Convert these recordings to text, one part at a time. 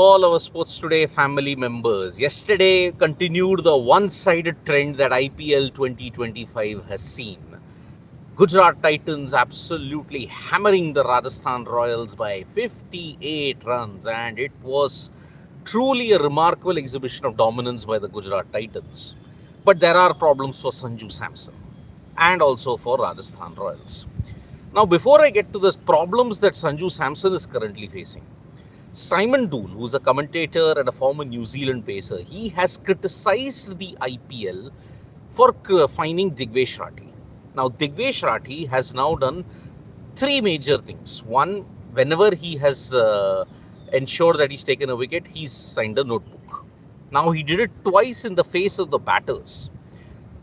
All our Sports Today family members. Yesterday continued the one-sided trend that IPL 2025 has seen. Gujarat Titans absolutely hammering the Rajasthan Royals by 58 runs, and it was truly a remarkable exhibition of dominance by the Gujarat Titans. But there are problems for Sanju Samson and also for Rajasthan Royals. Now, before I get to the problems that Sanju Samson is currently facing, Simon Doull, who's a commentator and a former New Zealand pacer, he has criticized the IPL for fining Digvesh Rathi. Now, Digvesh Rathi has now done three major things. One, whenever he has ensured that he's taken a wicket, he's signed a notebook. Now, he did it twice in the face of the batters.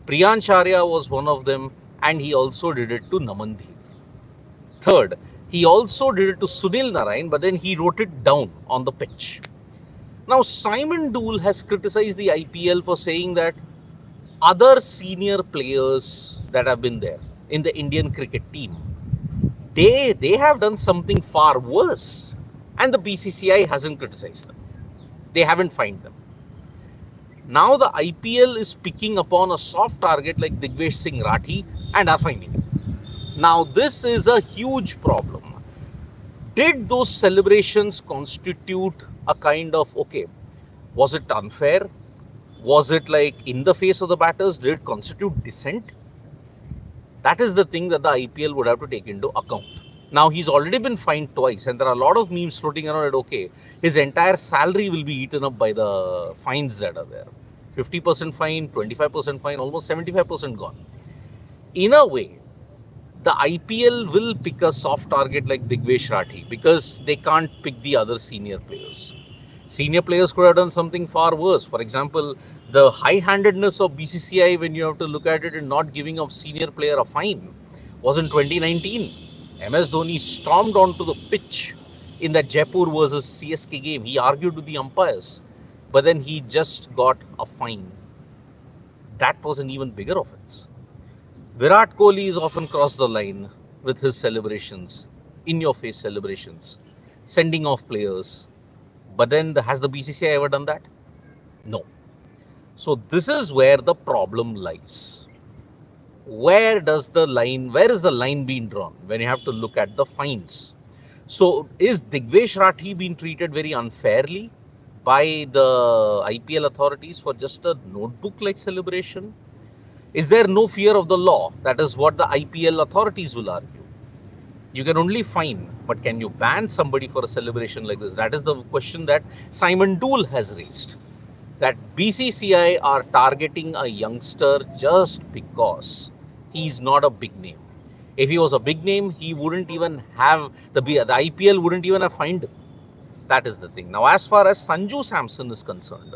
Priyan Charya was one of them, and he also did it to Namandhi. Third, he also did it to Sunil Narayan, but then he wrote it down on the pitch. Now, Simon Doull has criticized the IPL for saying that other senior players that have been there in the Indian cricket team, they have done something far worse, and the BCCI hasn't criticized them. They haven't fined them. Now the IPL is picking upon a soft target like Digvesh Singh Rathi and are finding him. Now this is a huge problem. Did those celebrations constitute a kind of, okay, was it unfair? Was it like in the face of the batters? Did it constitute dissent? That is the thing that the IPL would have to take into account. Now he's already been fined twice, and there are a lot of memes floating around that, okay, his entire salary will be eaten up by the fines that are there. 50% fine, 25% fine, almost 75% gone. In a way, the IPL will pick a soft target like Digvesh Rathi because they can't pick the other senior players. Senior players could have done something far worse. For example, the high-handedness of BCCI when you have to look at it and not giving a senior player a fine was in 2019. MS Dhoni stormed onto the pitch in that Jaipur versus CSK game. He argued with the umpires, but then he just got a fine. That was an even bigger offense. Virat Kohli is often crossed the line with his celebrations, in-your-face celebrations, sending off players. But then has the BCCI ever done that? No. So this is where the problem lies. Where is the line being drawn when you have to look at the fines? So is Digvesh Rathi being treated very unfairly by the IPL authorities for just a notebook-like celebration? Is there no fear of the law? That is what the IPL authorities will argue. You can only fine, but can you ban somebody for a celebration like this? That is the question that Simon Doull has raised. That BCCI are targeting a youngster just because he's not a big name. If he was a big name, he wouldn't even have, the IPL wouldn't even have fined him. That is the thing. Now, as far as Sanju Samson is concerned,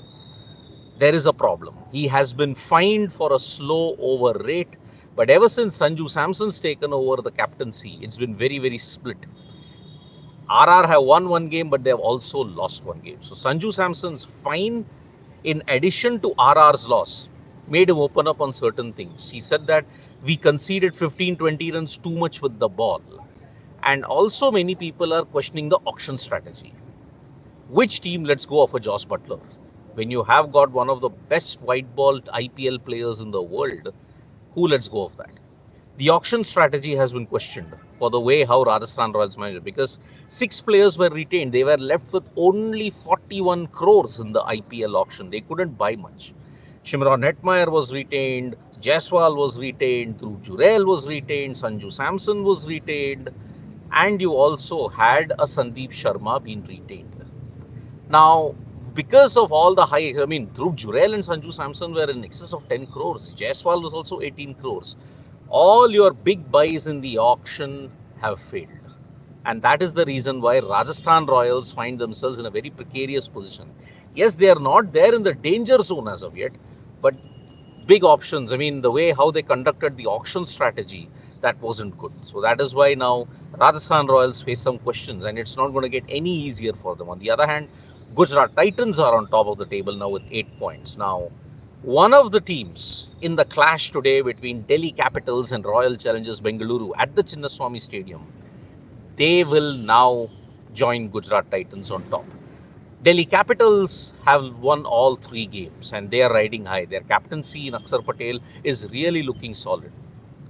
there is a problem. He has been fined for a slow over rate, but ever since Sanju Samson's taken over the captaincy, it's been very, very split. RR have won one game, but they have also lost one game. So Sanju Samson's fine, in addition to RR's loss, made him open up on certain things. He said that we conceded 15-20 runs too much with the ball. And also many people are questioning the auction strategy. Which team lets go of a Joss Butler? When you have got one of the best white ball IPL players in the world, who lets go of that? The auction strategy has been questioned for the way how Rajasthan Royals managed it, because 6 players were retained. They were left with only 41 crores in the IPL auction. They couldn't buy much. Shimron Hetmeyer was retained, Jaiswal was retained, Dhruv Jurel was retained, Sanju Samson was retained, and you also had a Sandeep Sharma being retained. Now, because of all the high, Dhruv Jurel and Sanju Samson were in excess of 10 crores. Jaiswal was also 18 crores. All your big buys in the auction have failed. And that is the reason why Rajasthan Royals find themselves in a very precarious position. Yes, they are not there in the danger zone as of yet, but big options. The way how they conducted the auction strategy, that wasn't good. So that is why now Rajasthan Royals face some questions, and it's not going to get any easier for them. On the other hand, Gujarat Titans are on top of the table now with 8 points. Now, one of the teams in the clash today between Delhi Capitals and Royal Challengers Bengaluru at the Chinnaswamy Stadium, they will now join Gujarat Titans on top. Delhi Capitals have won all 3 games and they are riding high. Their captaincy in Akshar Patel is really looking solid.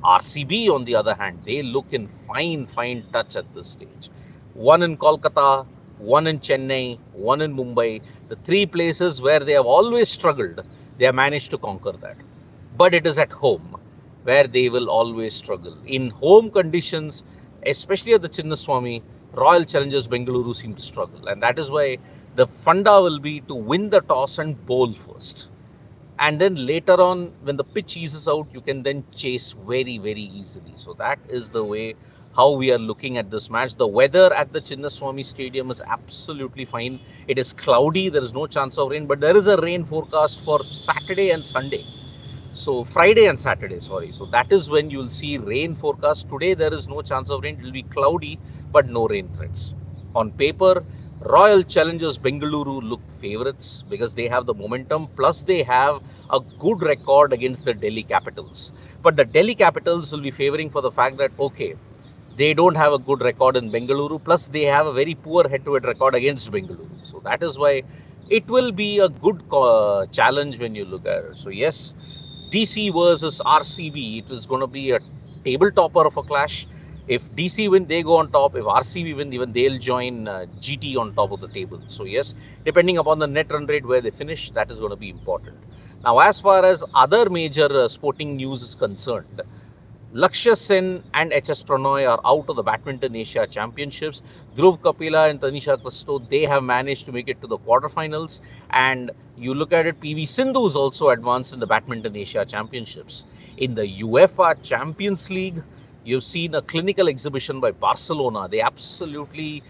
RCB, on the other hand, they look in fine touch at this stage. One in Kolkata, one in Chennai, one in Mumbai. The 3 places where they have always struggled, they have managed to conquer that. But it is at home where they will always struggle. In home conditions, especially at the Chinnaswamy, Royal Challengers Bengaluru seem to struggle. And that is why the funda will be to win the toss and bowl first. And then later on, when the pitch eases out, you can then chase very easily. So that is the way how we are looking at this match. The weather at the Chinnaswamy Stadium is absolutely fine. It is cloudy, there is no chance of rain, but there is a rain forecast for Saturday and Sunday. So Friday and Saturday, sorry. So that is when you will see rain forecast. Today there is no chance of rain. It will be cloudy, but no rain threats. On paper, Royal Challengers Bengaluru look favourites because they have the momentum, plus they have a good record against the Delhi Capitals. But the Delhi Capitals will be favouring for the fact that, okay, they don't have a good record in Bengaluru, plus they have a very poor head-to-head record against Bengaluru. So that is why it will be a good challenge when you look at it. So yes, DC versus RCB, it is going to be a table topper of a clash. If DC win, they go on top. If RCB win, even they'll join GT on top of the table. So yes, depending upon the net run rate where they finish, that is going to be important. Now, as far as other major sporting news is concerned, Lakshya Sen and HS Prannoy are out of the Badminton Asia Championships. Dhruv Kapila and Tanisha Christo, they have managed to make it to the quarterfinals. And you look at it, PV Sindhu is also advanced in the Badminton Asia Championships. In the UEFA Champions League, you've seen a clinical exhibition by Barcelona. They absolutely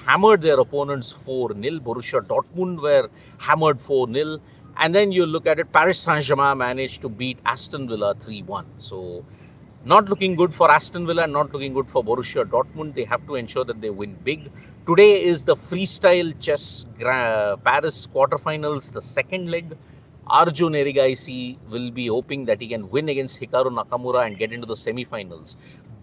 hammered their opponents 4-0. Borussia Dortmund were hammered 4-0. And then you look at it, Paris Saint-Germain managed to beat Aston Villa 3-1. So, not looking good for Aston Villa, not looking good for Borussia Dortmund. They have to ensure that they win big. Today is the Freestyle Chess Paris quarterfinals, the second leg. Arjun Erigaisi will be hoping that he can win against Hikaru Nakamura and get into the semi-finals.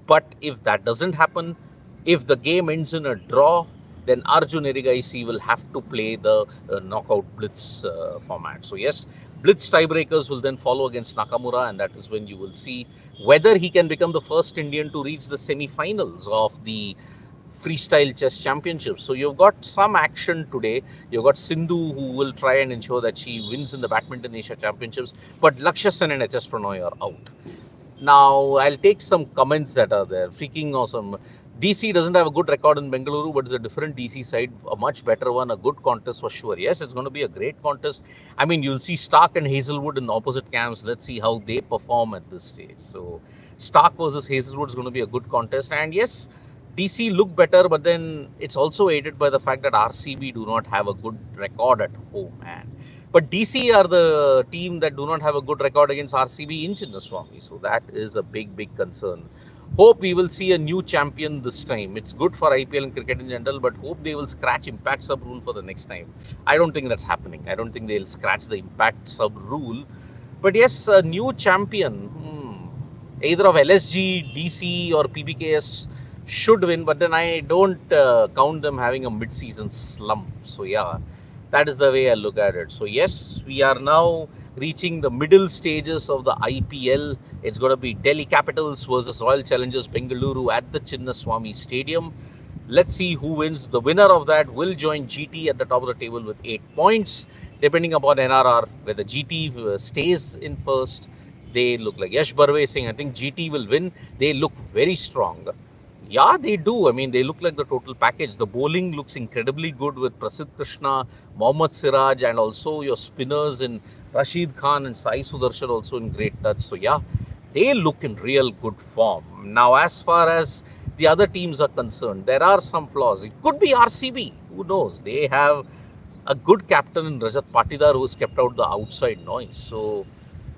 But if that doesn't happen, if the game ends in a draw, then Arjun Erigaisi will have to play the knockout blitz format. So yes, blitz tiebreakers will then follow against Nakamura, and that is when you will see whether he can become the first Indian to reach the semi-finals of the Freestyle Chess Championships. So you've got some action today. You've got Sindhu, who will try and ensure that she wins in the Badminton Asia Championships, but Lakshya Sen and HS Prannoy are out. Now, I'll take some comments that are there. Freaking awesome. DC doesn't have a good record in Bengaluru, but it's a different DC side, a much better one, a good contest for sure. Yes, it's going to be a great contest. I mean, you'll see Stark and Hazelwood in opposite camps. Let's see how they perform at this stage. So, Stark versus Hazelwood is going to be a good contest. And yes, DC look better, but then it's also aided by the fact that RCB do not have a good record at home. But DC are the team that do not have a good record against RCB in Chinnaswamy. So that is a big concern. Hope we will see a new champion this time. It's good for IPL and cricket in general, but hope they will scratch impact sub rule for the next time. I don't think that's happening. I don't think they'll scratch the impact sub rule. But yes, a new champion, either of LSG, DC or PBKS should win, but then I don't count them having a mid-season slump. So yeah, that is the way I look at it. So yes, we are now reaching the middle stages of the IPL. It's going to be Delhi Capitals versus Royal Challengers Bengaluru at the Chinnaswamy Stadium. Let's see who wins. The winner of that will join GT at the top of the table with 8 points. Depending upon NRR, whether GT stays in first, they look like Yash Barve saying, I think GT will win. They look very strong. Yeah, they do. I mean, they look like the total package. The bowling looks incredibly good with Prasidh Krishna, Mohammad Siraj, and also your spinners in Rashid Khan and Sai Sudarshan also in great touch. So yeah, they look in real good form. Now, as far as the other teams are concerned, there are some flaws. It could be RCB. Who knows? They have a good captain in Rajat Patidar who has kept out the outside noise. So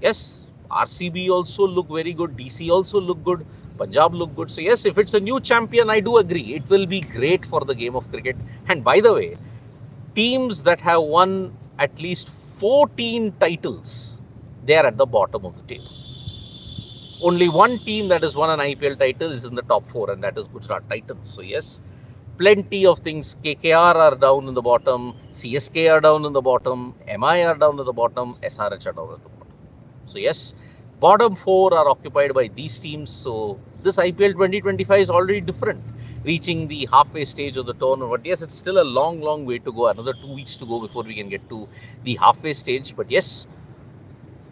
yes, RCB also look very good. DC also look good. Punjab look good. So yes, if it's a new champion, I do agree. It will be great for the game of cricket. And by the way, teams that have won at least 14 titles, they are at the bottom of the table. Only one team that has won an IPL title is in the top 4, and that is Gujarat Titans. So yes, plenty of things. KKR are down in the bottom, CSK are down in the bottom, MI are down at the bottom, SRH are down at the bottom. So yes, bottom four are occupied by these teams. So this IPL 2025 is already different, reaching the halfway stage of the tournament. But yes, it's still a long, long way to go. Another 2 weeks to go before we can get to the halfway stage. But yes,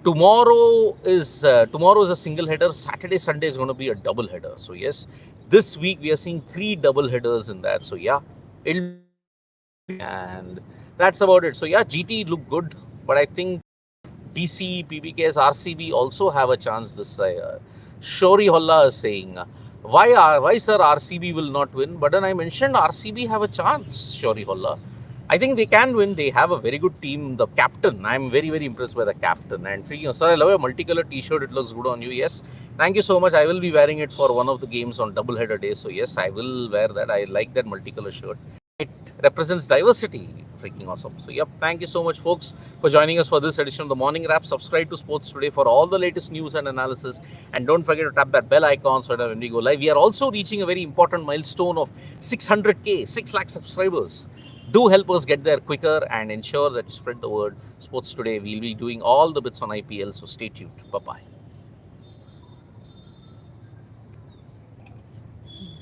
tomorrow is a single header. Saturday, Sunday is going to be a double header. So yes, this week we are seeing 3 double headers in that. So yeah, and that's about it. So yeah, GT looked good, but I think DC, PBK's RCB also have a chance this year. Shori Holla is saying, why sir RCB will not win? But then I mentioned RCB have a chance, Shori Holla. I think they can win. They have a very good team. The captain, I'm very, very impressed by the captain. And sir, I love your multicolor t-shirt. It looks good on you. Yes, thank you so much. I will be wearing it for one of the games on double header day. So yes, I will wear that. I like that multicolor shirt. It represents diversity. Freaking awesome. So yep, thank you so much folks for joining us for this edition of the Morning Wrap. Subscribe to Sports Today for all the latest news and analysis, and don't forget to tap that bell icon so that when we go live, we are also reaching a very important milestone of 600k, 6 lakh subscribers. Do help us get there quicker and ensure that you spread the word. Sports Today, we'll be doing all the bits on IPL, so stay tuned. Bye bye.